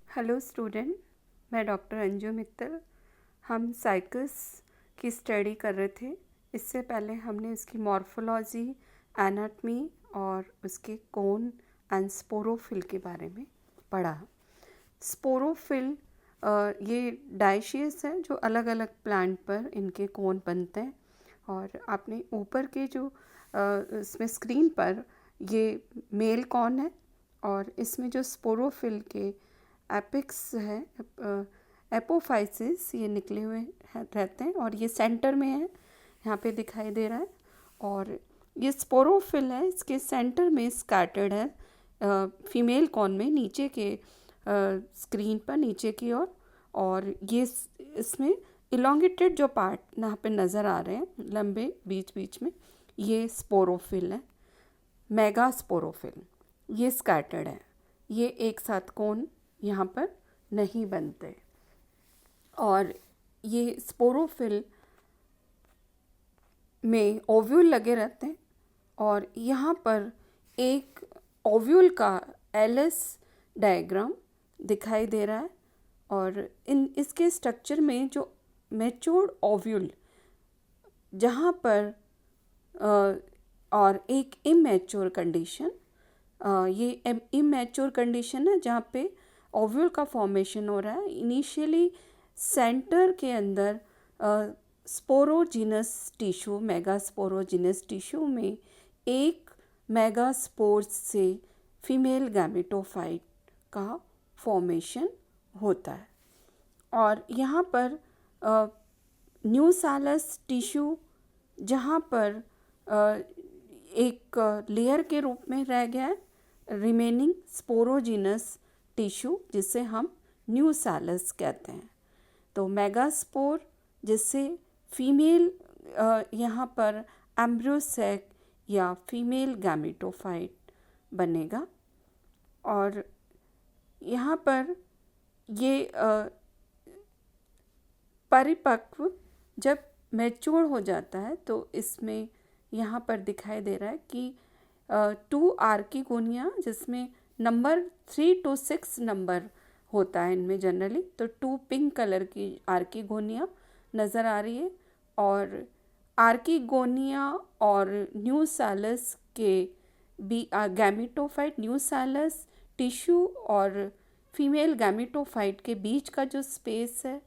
Hello student, मैं doctor Anju Mittal. हम cycas की स्टडी कर रहे थे। इससे पहले हमने इसकी मॉर्फोलॉजी, एनाटमी और उसके कोन एंड स्पोरोफिल के बारे में पढ़ा। स्पोरोफिल ये डायशियस है जो अलग अलग प्लांट पर इनके कोन बनते हैं। और आपने ऊपर के जो इसमें स्क्रीन पर ये मेल कॉन है और इसमें जो स्पोरोफिल के एपिक्स है, एपोफाइसिस, ये निकले हुए रहते हैं और ये सेंटर में है, यहाँ पे दिखाई दे रहा है। और ये स्पोरोफिल है, इसके सेंटर में स्कैटर्ड है फीमेल कॉन में, नीचे के स्क्रीन पर नीचे की ओर। और ये इसमें इलोंगेटेड जो पार्ट यहाँ पे नज़र आ रहे हैं लंबे बीच बीच में, ये स्पोरोफिल है। मेगा स्पोरोफिल ये स्कैटर्ड है, ये एक साथ कोन यहाँ पर नहीं बनते। और ये स्पोरोफिल में ओव्यूल लगे रहते हैं और यहाँ पर एक ओव्यूल का एलिस डायग्राम दिखाई दे रहा है। और इसके स्ट्रक्चर में जो मैच्योर्ड ओव्यूल जहाँ पर और एक इमैच्योर कंडीशन, ये इमैच्योर कंडीशन है जहाँ पे ओव्यूल का फॉर्मेशन हो रहा है। इनिशियली सेंटर के अंदर स्पोरोजिनस टिश्यू, मेगास्पोरोजिनस टिश्यू में एक मेगास्पोर्स से फीमेल गैमेटोफाइट का फॉर्मेशन होता है। और यहाँ पर न्यूसैलस टिश्यू जहाँ पर एक लेयर के रूप में रह गया है, रिमेनिंग स्पोरोजिनस टिश्यू, जिसे हम न्यूसैलस कहते हैं। तो मेगास्पोर जिससे फीमेल यहाँ पर एम्ब्रियोसैक या फीमेल गैमेटोफाइट बनेगा। और यहाँ पर ये परिपक्व जब मैच्योर हो जाता है तो इसमें यहाँ पर दिखाई दे रहा है कि 2 आर्किगोनिया, जिसमें नंबर 3 to 6 नंबर होता है इनमें जनरली, तो 2 पिंक कलर की आर्किगोनिया नज़र आ रही है। और आर्किगोनिया और न्यूसैलस के गैमेटोफाइट, न्यूसैलस टिश्यू और फीमेल गैमेटोफाइट के बीच का जो स्पेस है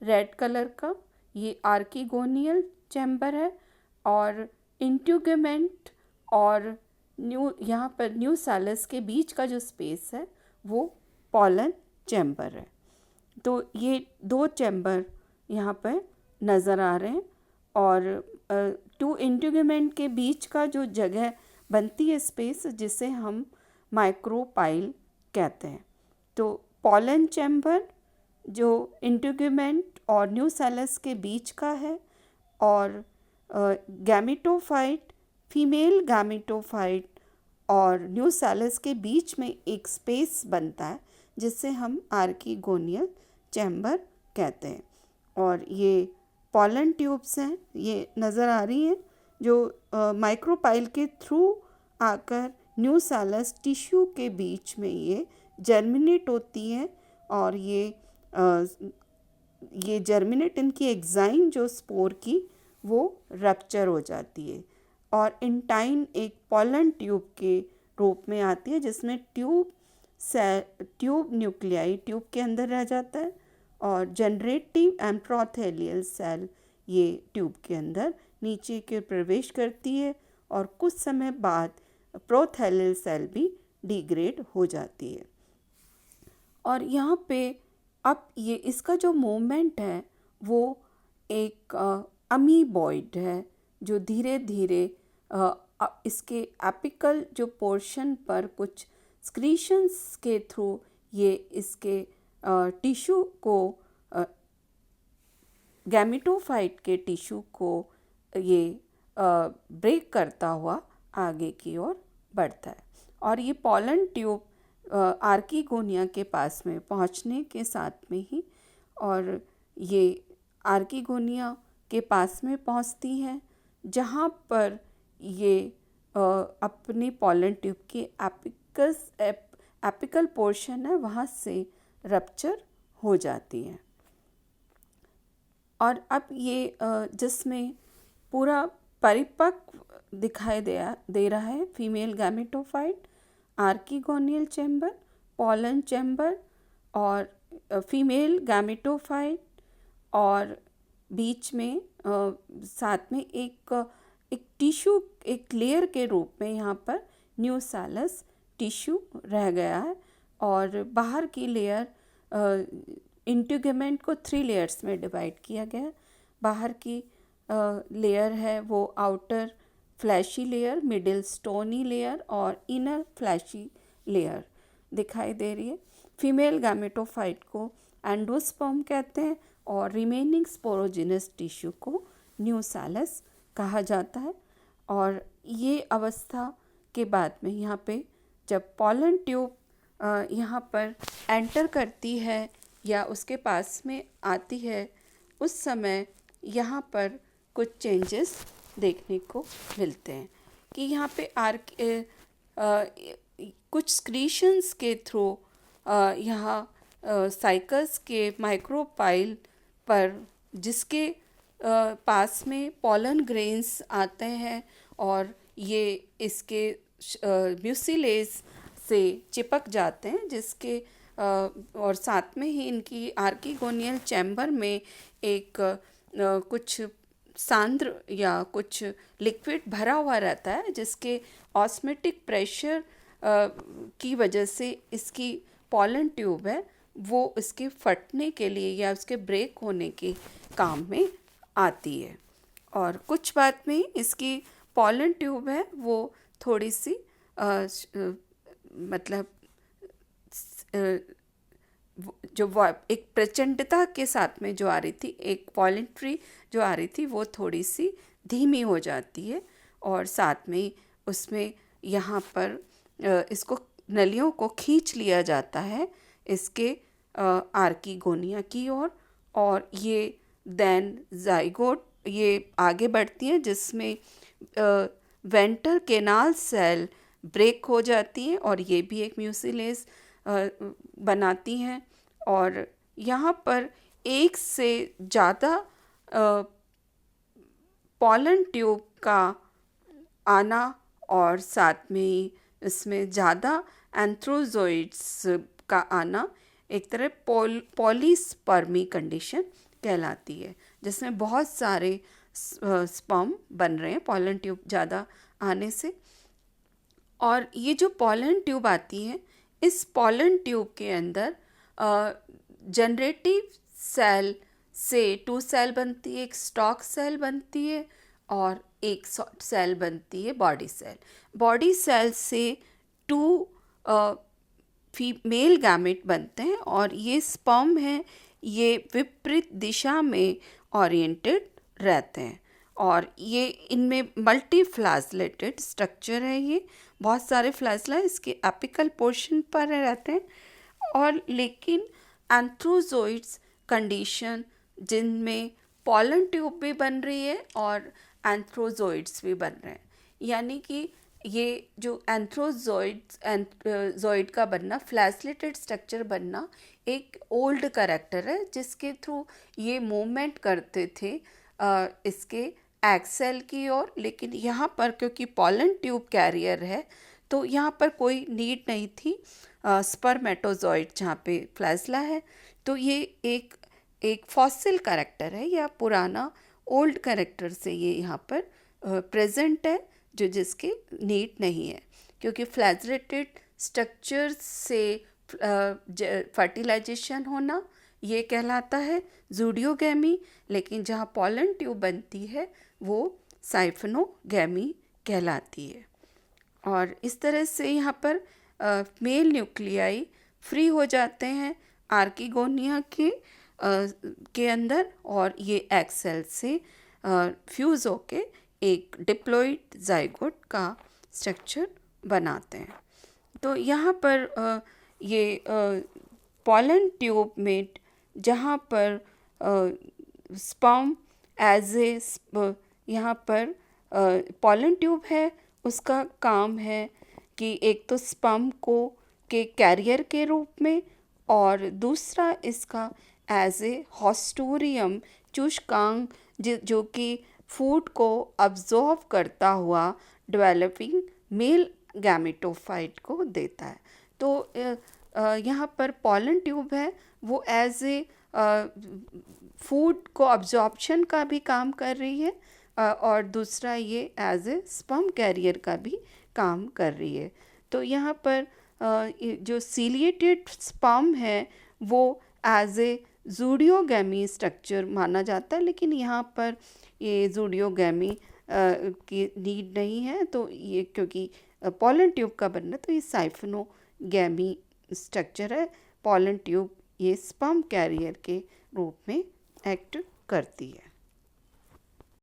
रेड कलर का, ये आर्किगोनियल चैम्बर है। और इंट्यूगमेंट और यहाँ पर न्यूसैलस के बीच का जो स्पेस है वो पॉलन चैम्बर है। तो ये 2 चैम्बर यहाँ पर नज़र आ रहे हैं। और 2 इंट्यूगमेंट के बीच का जो जगह बनती है स्पेस, जिसे हम माइक्रोपाइल कहते हैं। तो पॉलन चैम्बर जो इंट्यूगमेंट और न्यूसैलस के बीच का है, और गैमेटोफाइट, फीमेल गैमेटोफाइट और न्यूसैलस के बीच में एक स्पेस बनता है जिसे हम आर्किगोनियल चैम्बर कहते हैं। और ये पॉलन ट्यूब्स हैं, ये नज़र आ रही हैं, जो माइक्रोपाइल के थ्रू आकर न्यूसैलस टिश्यू के बीच में ये जर्मिनेट होती हैं। और ये जर्मिनेट, इनकी एग्जाइम जो स्पोर की, वो रप्चर हो जाती है और इंटाइन एक पॉलन ट्यूब के रूप में आती है, जिसमें ट्यूब न्यूक्लियाई ट्यूब के अंदर रह जाता है और जनरेटिव एंड प्रोथेलियल सेल ये ट्यूब के अंदर नीचे के प्रवेश करती है और कुछ समय बाद प्रोथेलियल सेल भी डिग्रेड हो जाती है। और यहाँ पे अब ये इसका जो मूवमेंट है वो एक अमीबॉइड है, जो धीरे धीरे इसके एपिकल जो पोर्शन पर कुछ स्क्रीशंस के थ्रू ये इसके टिश्यू को, गैमेटोफाइट के टिश्यू को ये ब्रेक करता हुआ आगे की ओर बढ़ता है। और ये पॉलन ट्यूब आर्किगोनिया के पास में पहुंचने के साथ में ही, और ये आर्किगोनिया के पास में पहुंचती है जहां पर ये अपनी पॉलन ट्यूब की एपिकल पोर्शन है वहाँ से रप्चर हो जाती है। और अब ये जिसमें पूरा परिपक्व दिखाई दे रहा है female gametophyte, archegonial chamber, pollen chamber और फीमेल गैमेटोफाइट, और बीच में साथ में एक टिश्यू, एक लेयर के रूप में यहाँ पर न्यूसैलस टिश्यू रह गया है। और बाहर की लेयर इंटीगमेंट को 3 लेयर्स में डिवाइड किया गया है। बाहर की लेयर है वो outer fleshy layer, middle stony layer और इनर फ्लैशी लेयर दिखाई दे रही है। फीमेल गैमेटोफाइट को एंडोस्पर्म कहते हैं और रिमेनिंग स्पोरोजिनस टिश्यू को न्यूसैलस कहा जाता है। और ये अवस्था के बाद में यहाँ पे जब पॉलन ट्यूब यहाँ पर एंटर करती है या उसके पास में आती है, उस समय यहाँ पर कुछ चेंजेस देखने को मिलते हैं कि यहाँ पे कुछ स्क्रीशंस के थ्रू यहाँ साइकस के माइक्रोपाइल पर, जिसके पास में पॉलन ग्रेन्स आते हैं और ये इसके म्यूसिलेज से चिपक जाते हैं, जिसके और साथ में ही इनकी आर्कीगोनियल चैम्बर में एक कुछ सांद्र या कुछ लिक्विड भरा हुआ रहता है, जिसके ऑस्मेटिक प्रेशर की वजह से इसकी पॉलन ट्यूब है वो इसके फटने के लिए या उसके ब्रेक होने के काम में आती है। और कुछ बाद में इसकी पॉलन ट्यूब है वो थोड़ी सी मतलब जो एक प्रचंडता के साथ में जो आ रही थी, एक वॉलेंट्री जो आ रही थी, वो थोड़ी सी धीमी हो जाती है। और साथ में उसमें यहाँ पर इसको नलियों को खींच लिया जाता है इसके आर्कीगोनिया की ओर, और ये देन जाइगोट ये आगे बढ़ती हैं, जिसमें वेंटर केनाल सेल ब्रेक हो जाती हैं और ये भी एक म्यूसिलेज बनाती हैं। और यहाँ पर एक से ज़्यादा पॉलन ट्यूब का आना और साथ में ही इसमें ज़्यादा एंथ्रोजोइड्स का आना एक तरह पॉलीस्पर्मी कंडीशन कहलाती है, जिसमें बहुत सारे स्पर्म बन रहे हैं पॉलन ट्यूब ज़्यादा आने से। और ये जो पॉलन ट्यूब आती है, इस पॉलन ट्यूब के अंदर जनरेटिव सेल से 2 सेल बनती है, एक स्टॉक सेल बनती है और एक सेल बनती है बॉडी सेल। बॉडी सेल से 2 फीमेल गैमेट बनते हैं और ये स्पर्म हैं, ये विपरीत दिशा में ओरिएंटेड रहते हैं और ये इनमें मल्टी फ्लैजलेटेड स्ट्रक्चर है। ये बहुत सारे फ्लैजला इसके एपिकल पोर्शन पर रहते हैं। और लेकिन एंथ्रोजोइड्स कंडीशन जिनमें पॉलन ट्यूब भी बन रही है और एंथ्रोजोइड्स भी बन रहे हैं, यानी कि ये जो एंथ्रोजोइड का बनना, फ्लैजलेटेड स्ट्रक्चर बनना एक ओल्ड कैरेक्टर है, जिसके थ्रू ये मूवमेंट करते थे इसके एक्सेल की ओर। लेकिन यहाँ पर क्योंकि पॉलन ट्यूब कैरियर है तो यहाँ पर कोई नीड नहीं थी स्पर्मेटोजोइड जहाँ पे फ्लैजला है। तो ये एक फॉसिल कैरेक्टर है या पुराना ओल्ड कैरेक्टर से ये यहाँ पर प्रेजेंट है, जो जिसके नीड नहीं है, क्योंकि फ्लैजलेटेड स्ट्रक्चर से फर्टिलाइजेशन होना ये कहलाता है ज़ूडियोगैमी, लेकिन जहाँ पॉलन ट्यूब बनती है वो साइफनोगैमी कहलाती है। और इस तरह से यहाँ पर मेल न्यूक्लियाई फ्री हो जाते हैं आर्कीगोनिया के अंदर और ये एक्सेल से फ्यूज़ होके एक डिप्लॉइड जाइगोट का स्ट्रक्चर बनाते हैं। तो यहाँ पर ये पॉलन ट्यूब में जहाँ पर स्पर्म एज ए यहाँ पर पॉलन ट्यूब है, उसका काम है कि एक तो स्पर्म को के कैरियर के रूप में और दूसरा इसका एज ए हॉस्टोरियम चुशकांग जो कि फूड को अब्जॉर्व करता हुआ डेवलपिंग मेल गैमेटोफाइट को देता है। तो यहाँ पर पॉलन ट्यूब है वो एज ए फूड को अब्जॉर्प्शन का भी काम कर रही है और दूसरा ये एज ए स्पर्म कैरियर का भी काम कर रही है। तो यहाँ पर जो सीलिएटेड स्पर्म है वो एज ए ज़ूडियोगैमी स्ट्रक्चर माना जाता है, लेकिन यहाँ पर ये ज़ूडियोगैमी की नीड नहीं है। तो ये क्योंकि पॉलन ट्यूब का बनना, तो ये साइफोनोगैमी स्ट्रक्चर है। पॉलन ट्यूब ये स्पर्म कैरियर के रूप में एक्ट करती है।